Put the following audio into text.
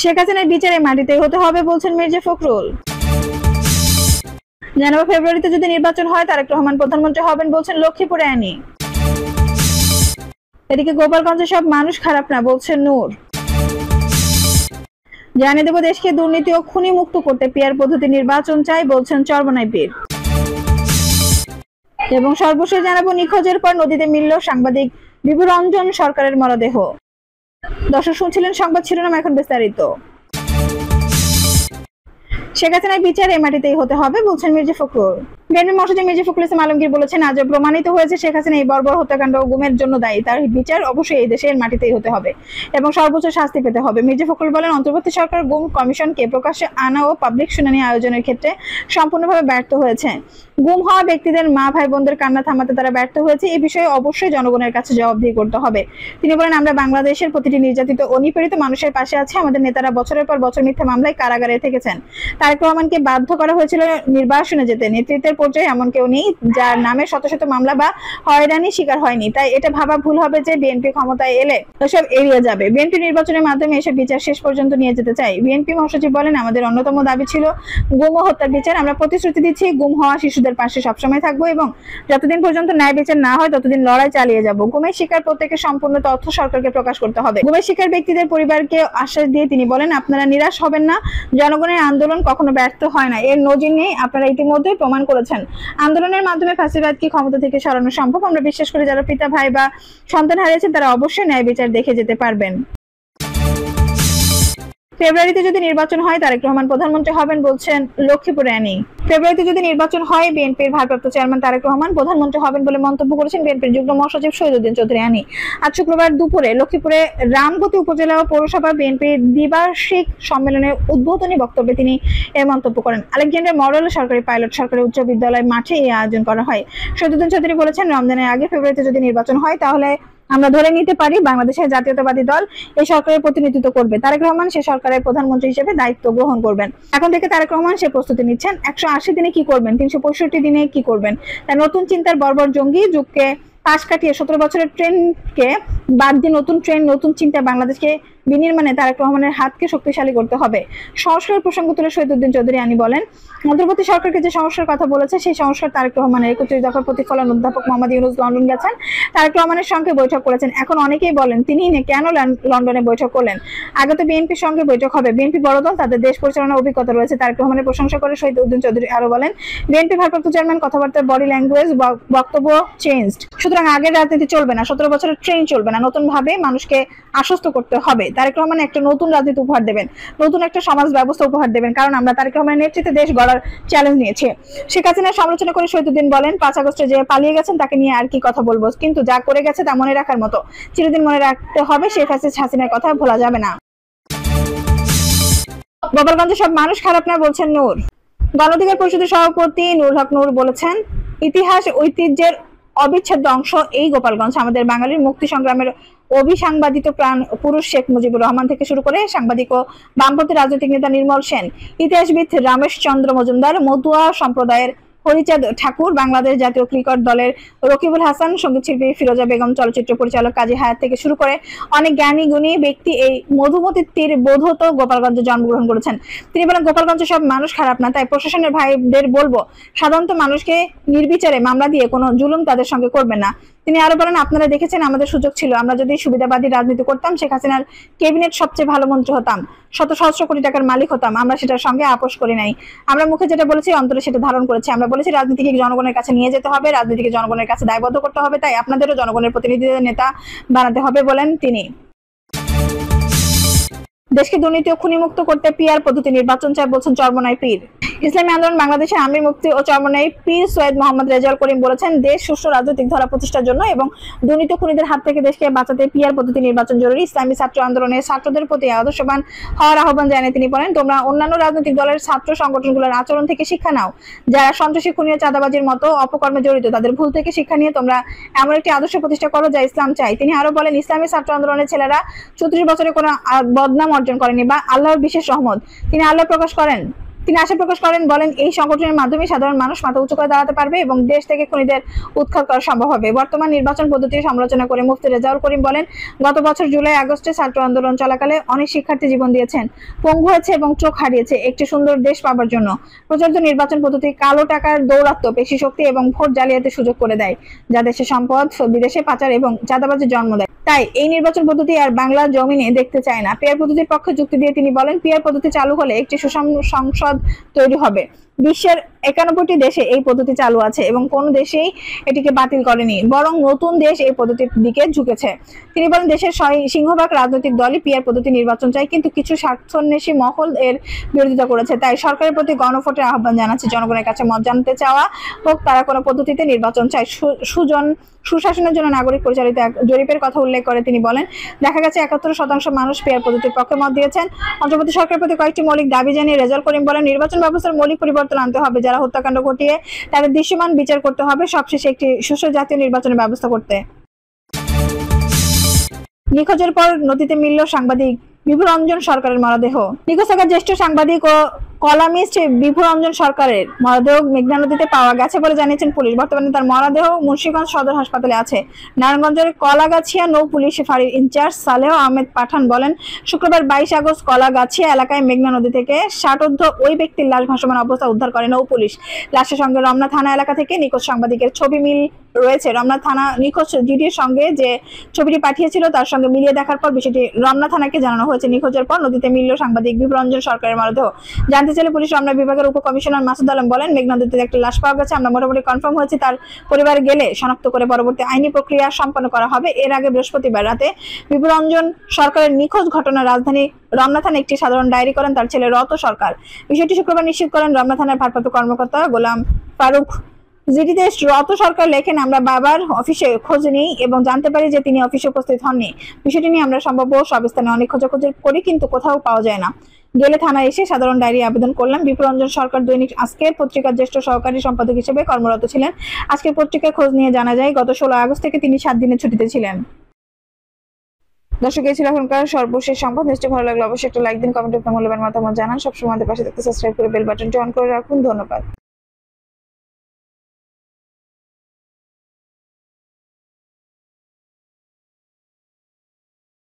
শেখ হাসিনার বিচারে মাটিতেই হতে হবে বলছেন মির্জা ফখরুল। জানাবো ফেব্রুয়ারিতে যদি নির্বাচন হয় তারেক রহমান প্রধানমন্ত্রী হবেন বলছেন লক্ষ্মীপুরে আনি। এদিকে গোপালগঞ্জে সব মানুষ খারাপ না বলছেন নূর। জানিয়ে দেব দেশকে দুর্নীতি ও খুনি মুক্ত করতে পিআর পদ্ধতি নির্বাচন চাই বলছেন চরমোনাই পীর। এবং সর্বশেষ জানাবো নিখোঁজের পর নদীতে মিলল সাংবাদিক বিভুরঞ্জন সরকারের মরদেহ। দর্শক শুনছিলেন সংবাদ শিরোনাম, এখন বিস্তারিত। শেখ হাসিনার বিচার এই মাটিতেই হতে হবে বলছেন মির্জা ফখরুল। বিএনপি মহাসচিব মির্জা ফখরুল ইসলাম আলমগীর বলেছেন, আজও প্রমাণিত হয়েছে শেখ হাসিনা এই বর্বর হত্যাকাণ্ড ও গুমের জন্য দায়ী। তার বিচার অবশ্যই এই দেশের মাটিতেই হতে হবে এবং সর্বোচ্চ শাস্তি পেতে হবে। মির্জা ফখরুল বলেন, অন্তর্বর্তী সরকার গুম কমিশনকে প্রকাশ্যে আনা ও পাবলিক শুনানি আয়োজনের ক্ষেত্রে সম্পূর্ণভাবে ব্যর্থ হয়েছে। গুম হওয়া ব্যক্তিদের মা ভাই বোনদের কান্না থামাতে তারা ব্যর্থ হয়েছে। এই বিষয়ে অবশ্যই জনগণের কাছে জবাবদিহি করতে হবে। তিনি বলেন, আমরা বাংলাদেশের প্রতিটি নির্যাতিত ও নিপীড়িত মানুষের পাশে আছি। আমাদের নেতারা বছরের পর বছর মিথ্যা মামলায় কারাগারে থেকেছেন। তারেক রহমানকে বাধ্য করা হয়েছিল নির্বাসনে যেতে। নেতৃত্বের পর্যায়ে এমন কেউ নেই যার নামে শত শত মামলা বা হয়রানি শিকার হয়নি। তাই এটা ভাবা ভুল হবে যে বিএনপি ক্ষমতায় এলে এসব এড়িয়ে যাবে। বিএনপি নির্বাচনের মাধ্যমে এসব বিচার শেষ পর্যন্ত নিয়ে যেতে চাই। বিএনপি মহাসচিব বলেন, আমাদের অন্যতম দাবি ছিল গুম ও হত্যার বিচার। আমরা প্রতিশ্রুতি দিচ্ছি গুম হওয়া শিশুদের পাশে সবসময় থাকবো এবং যতদিন পর্যন্ত ন্যায় বিচার না হয় ততদিন লড়াই চালিয়ে যাব। গুমের শিকার প্রত্যেকের সম্পূর্ণ তথ্য সরকারকে প্রকাশ করতে হবে। গুমের শিকার ব্যক্তিদের পরিবারকে আশ্বাস দিয়ে তিনি বলেন, আপনারা নিরাশ হবেন না। জনগণের আন্দোলন কখনো ব্যর্থ হয় না, এর নজির নেই, আপনারা ইতিমধ্যে প্রমাণ করেছেন। আন্দোলনের মাধ্যমে ফ্যাসিবাদকে ক্ষমতা থেকে সরানো সম্ভব। আমরা বিশ্বাস করি যারা পিতা ভাই বা সন্তান হারিয়েছেন তারা অবশ্যই ন্যায় বিচার দেখে যেতে পারবেন। ফেব্রুয়ারিতে যদি নির্বাচন হয় তারেক রহমান প্রধানমন্ত্রী হবেন বলছেন লক্ষ্মীপুরে আনি। ফেব্রুয়ারিতে যদি নির্বাচন হয় বিএনপির ভারপ্রাপ্ত চেয়ারম্যান তারেক রহমান প্রধানমন্ত্রী হবেন বলে মন্তব্য করেছেন বিএনপির যুগ্ম মহাসচিব শহীদউদ্দিন চৌধুরী আনি। আজ শুক্রবার দুপুরে লক্ষ্মীপুরে রামগতি উপজেলা ও পৌরসভা বিএনপির দ্বিবার্ষিক সম্মেলনের উদ্বোধনী বক্তব্যে তিনি এই মন্তব্য করেন। আলেকজান্ডার মডেল সরকারি পাইলট সরকারি উচ্চ বিদ্যালয় মাঠে এই আয়োজন করা হয়। শহীদউদ্দিন চৌধুরী বলেছেন, রমজানের আগে ফেব্রুয়ারিতে যদি নির্বাচন হয় তাহলে আমরা ধরে নিতে পারি বাংলাদেশের জাতীয়তাবাদী দল এই সরকারের প্রতিনিধিত্ব করবে। তারেক রহমান সে সরকারের প্রধানমন্ত্রী হিসেবে দায়িত্ব গ্রহণ করবেন। এখন থেকে তারেক রহমান সে প্রস্তুতি নিচ্ছেন। 180 দিনে কি করবেন, 365 দিনে কি করবেন। তার নতুন চিন্তার বর্বর জঙ্গি যুগকে পাশ কাটিয়ে 17 বছরের ট্রেনকে বাদ দিয়ে নতুন ট্রেন নতুন চিন্তা বাংলাদেশকে বিনির্মাণে তারেক রহমানের হাতকে শক্তিশালী করতে হবে। সংস্কার প্রসঙ্গ তুলে শহীদউদ্দিন চৌধুরী আনি বলেন, অন্তর্বর্তী সরকারকে যে সংস্কার কথা বলেছে সেই সংস্কার তারেক রহমানের 31 দফার প্রতিফলন। অধ্যাপক মোহাম্মদ ইউনূস লন্ডন গেছেন, তারেক রহমানের সঙ্গে বৈঠক করেছেন। এখন অনেকেই বলেন তিনি কেন লন্ডনে বৈঠক করলেন। আগে তো বিএনপির সঙ্গে বৈঠক হবে। বিএনপি বড় দল, তাদের দেশ পরিচালনার অভিজ্ঞতা রয়েছে। তারেক রহমানের প্রশংসা করে শহীদউদ্দিন চৌধুরী আরো বলেন, বিএনপি ভারপ্রাপ্ত চেয়ারম্যান কথাবার্তার বডি ল্যাঙ্গুয়েজ বক্তব্য চেঞ্জড। সুতরাং আগের রাজনীতি চলবে না, 17 বছরের ট্রেন চলবে না। নতুন ভাবে মানুষকে আশ্বস্ত করতে হবে। তারেক রহমান একটা নতুন রাজনীতি উপহার দেবেন, নতুন একটা সমাজ ব্যবস্থা উপহার দেবেন, কারণ আমরা তারেক রহমানের নেতৃত্বে দেশ গড়ার চ্যালেঞ্জ নিয়েছি। শেখ হাসিনার সমালোচনা করে শহীদউদ্দিন বলেন, 5 আগস্টে যে পালিয়ে গেছেন তাকে নিয়ে আর কি কথা বলবো, কিন্তু যা করে গেছে তা মনে রাখার মতো। চিরদিন মনে রাখতে হবে, শেখ হাসিনার কথা ভোলা যাবে না। গোপালগঞ্জে সব মানুষ খারাপ না বলছেন নূর। গণ অধিকার পরিষদের সভাপতি নূর হক নূর বলেছেন, ইতিহাস ঐতিহ্যের অবিচ্ছেদ্য অংশ এই গোপালগঞ্জ। আমাদের বাঙালির মুক্তি সংগ্রামের অভিসাংবাদিত প্রাণ পুরুষ শেখ মুজিবুর রহমান থেকে শুরু করে সাংবাদিক ও বামপন্থী রাজনৈতিক নেতা নির্মল সেন, ইতিহাসবিদ রমেশ চন্দ্র মজুমদার, মতুয়া সম্প্রদায়ের হরিচাঁদ ঠাকুর, বাংলাদেশ জাতীয় ক্রিকেট দলের রকিবুল হাসান, সঙ্গীত শিল্পী ফিরোজা বেগম, চলচ্চিত্র পরিচালক কাজী হায়াত থেকে শুরু করে অনেক জ্ঞানী গুণী ব্যক্তি এই মধুমতি তীর বোধহত গোপালগঞ্জে জন্মগ্রহণ করেছেন। তিনি বলেন, গোপালগঞ্জে সব মানুষ খারাপ না, তাই প্রশাসনের ভাইদের বলবো সাধারণত মানুষকে নির্বিচারে মামলা দিয়ে কোনো জুলুম তাদের সঙ্গে করবেন না। তিনি আরো বলেন, আপনারা দেখেছেন আমাদের সুযোগ ছিল, আমরা যদি সুবিধাবাদী রাজনীতি করতাম শেখ হাসিনার ক্যাবিনেট সবচেয়ে ভালো মন্ত্রী হতাম, শত সহস্র কোটি টাকার মালিক হতাম। আমরা সেটার সঙ্গে আপোষ করি নাই। আমরা মুখে যেটা বলেছি অন্তরে সেটা ধারণ করেছি। আমরা বলেছি রাজনীতিকে জনগণের কাছে নিয়ে যেতে হবে, রাজনীতিকে জনগণের কাছে দায়বদ্ধ করতে হবে, তাই আপনাদেরও জনগণের প্রতিনিধিদের নেতা বানাতে হবে বলেন তিনি। দেশকে দুর্নীতি ও খুনিমুক্ত করতে পিআর পদ্ধতি নির্বাচন চায় বলছেন চরমোনাই পীর। ইসলামী আন্দোলন বাংলাদেশের আমির মুফতি ও চরমোনাই পীর সৈয়দ মোহাম্মদ রেজাউল করিম বলেছেন, দেশ সুষ্ঠু রাজনৈতিক ধারা প্রতিষ্ঠার জন্য এবং দুর্নীতি খুনিদের হাত থেকে দেশকে বাঁচাতে পিআর পদ্ধতি নির্বাচন জরুরি। ইসলামী ছাত্র আন্দোলনের ছাত্রদের প্রতি আদর্শবান হওয়ার আহ্বান জানিয়ে তিনি বলেন, তোমরা অন্যান্য রাজনৈতিক দলের ছাত্র সংগঠনগুলোর আচরণ থেকে শিক্ষা নাও। যারা সন্ত্রাসী খুনি ও চাঁদাবাজির মতো অপকর্মে জড়িত তাদের ভুল থেকে শিক্ষা নিয়ে তোমরা এমন একটি আদর্শ প্রতিষ্ঠা করো যা ইসলাম চাই। তিনি আরো বলেন, ইসলামী ছাত্র আন্দোলনের ছেলেরা 34 বছরে কোনো বদনাম অর্জন করেনি বা আল্লাহর বিশেষ রহমত। তিনি আল্লাহ প্রকাশ করেন তিনি আশা প্রকাশ করেন, বলেন এই সংগঠনের মাধ্যমে সাধারণ মানুষ মাথা উঁচু করে দাঁড়াতে পারবে এবং দেশ থেকে খুনিদের উৎখাত করা সম্ভব হবে। বর্তমান নির্বাচন পদ্ধতির সমালোচনা করে মুফতি রেজাউল করিম বলেন, গত বছর জুলাই আগস্টে ছাত্র আন্দোলন চলাকালে অনেক শিক্ষার্থী জীবন দিয়েছেন, পঙ্গু হয়েছে এবং চোখ হারিয়েছে একটি সুন্দর দেশ পাবার জন্য। প্রচলিত নির্বাচন পদ্ধতি কালো টাকার দৌরাত্ম্য, পেশি শক্তি এবং ভোট জালিয়াতির সুযোগ করে দেয়, যা দেশের সম্পদ বিদেশে পাচার এবং চাঁদাবাজির জন্ম দেয়। তাই এই নির্বাচন পদ্ধতি আর বাংলার জমিনে দেখতে চায় না। পিআর পদ্ধতির পক্ষে যুক্তি দিয়ে তিনি বলেন, পিআর পদ্ধতি চালু হলে একটি সুষম সংসদ তৈরি হবে। বিশ্বের 91টি দেশে এই পদ্ধতি চালু আছে এবং কোনো দেশেই এটিকে বাতিল করেনি, বরং নতুন দেশ এই পদ্ধতির দিকে ঝুঁকেছে। তিনি বলেন, দেশের সিংহভাগ রাজনৈতিক দলই পিআর পদ্ধতি নির্বাচন চায়, কিন্তু কিছু স্বার্থান্বেষী মহল এর বিরোধিতা করেছে। তাই সরকারের প্রতি গণভোটের আহ্বান জানাচ্ছে। জনগণের কাছে মত জানতে চাওয়া হোক তারা কোনো পদ্ধতিতে নির্বাচন চায়। সুশাসনের জন্য নাগরিক পরিচালিত এক জরিপের কথা উল্লেখ করে তিনি বলেন, দেখা গেছে 71% মানুষ পিআর পদ্ধতির পক্ষে মত দিয়েছেন। অন্তর্বর্তী সরকারের প্রতি কয়েকটি মৌলিক দাবি জানিয়ে রেজাউল করিম বলেন, নির্বাচন ব্যবস্থার মৌলিক পরিবর্তন আনতে হবে, যারা হত্যাকাণ্ড ঘটিয়ে তাদের দৃশ্যমান বিচার করতে হবে, সবশেষে একটি সুষ্ঠু জাতীয় নির্বাচনের ব্যবস্থা করতে। নিখোঁজের পর নদীতে মিলল সাংবাদিক বিভুরঞ্জন সরকারের মরদেহ। নিখোঁজ থাকা জ্যেষ্ঠ সাংবাদিক ও কলামিস্ট বিভুরঞ্জন সরকারের মরদেহ মেঘনা নদীতে পাওয়া গেছে বলে জানিয়েছেন পুলিশ। বর্তমানে তার মরদেহ মুন্সিগঞ্জ সদর হাসপাতালে আছে। নারায়ণগঞ্জের কলাগাছিয়া নৌ পুলিশ ফাঁড়ির ইনচার্জ সালেহ আহমেদ পাঠান বলেন, শুক্রবার 22 আগস্ট কলাগাছিয়া এলাকায় মেঘনা নদী থেকে ষাটোর্ধ্ব ওই ব্যক্তির লাশ ভাসমান অবস্থা উদ্ধার করে নৌ পুলিশ। লাশের সঙ্গে রমনা থানা এলাকা থেকে নিখোঁজ সাংবাদিকের ছবি মিল রয়েছে। রমনা থানা নিখোঁজ জিডির সঙ্গে যে ছবিটি পাঠিয়েছিল তার সঙ্গে মিলিয়ে দেখার পর বিষয়টি রমনা থানাকে জানানো হয়েছে। নিখোঁজের পর নদীতে মিলল সাংবাদিক বিভুরঞ্জন সরকারের মরদেহ। জানতে চাইলে পুলিশ রমনা বিভাগের উপকমিশনার মাসুদ আলম বলেন, মেঘনা নদীতে একটা লাশ পাওয়া গেছে, আমরা মোটামুটি কনফার্ম হয়েছি। তার পরিবার গেলে শনাক্ত করে পরবর্তী আইনি প্রক্রিয়া সম্পন্ন করা হবে। এর আগে বৃহস্পতিবার রাতে বিভুরঞ্জন সরকারের নিখোঁজ ঘটনা রাজধানী রমনা থানায় একটি সাধারণ ডায়েরি করেন তার ছেলে রত সরকার। বিষয়টি শুক্রবার নিশ্চিত করেন রমনা থানার ভারপ্রাপ্ত কর্মকর্তা গোলাম ফারুক। জিডিতে রত সরকার লেখেন, আমরা বাবার অফিসে খোঁজ নিই এবং জানতে পারি যে তিনি অফিসে উপস্থিত হননি। বিষয়টি নিয়ে আমরা সম্ভাব্য সব স্থানে অনেক খোঁজাখুঁজি করি, কিন্তু কোথাও পাওয়া যায় না। গেলে থানায় এসে সাধারণ ডায়েরি আবেদন করলাম। বিভুরঞ্জন সরকার দৈনিক আজকের পত্রিকার জ্যেষ্ঠ সহকারী সম্পাদক হিসেবে কর্মরত ছিলেন। আজকের পত্রিকায় খোঁজ নিয়ে জানা যায়, গত 16 আগস্ট থেকে তিনি 7 দিনের ছুটিতে ছিলেন। দর্শক, এই ছিল এখনকার সর্বশেষ সংবাদ। নিশ্চয়ই ভালো লাগলো, অবশ্যই একটা লাইক দিন, কমেন্টে আপনার মূল্যবান মতামত জানান। সবসময় আমাদের পাশে থাকতে সাবস্ক্রাইব করে বেল বাটনটি অন করে রাখুন। ধন্যবাদ।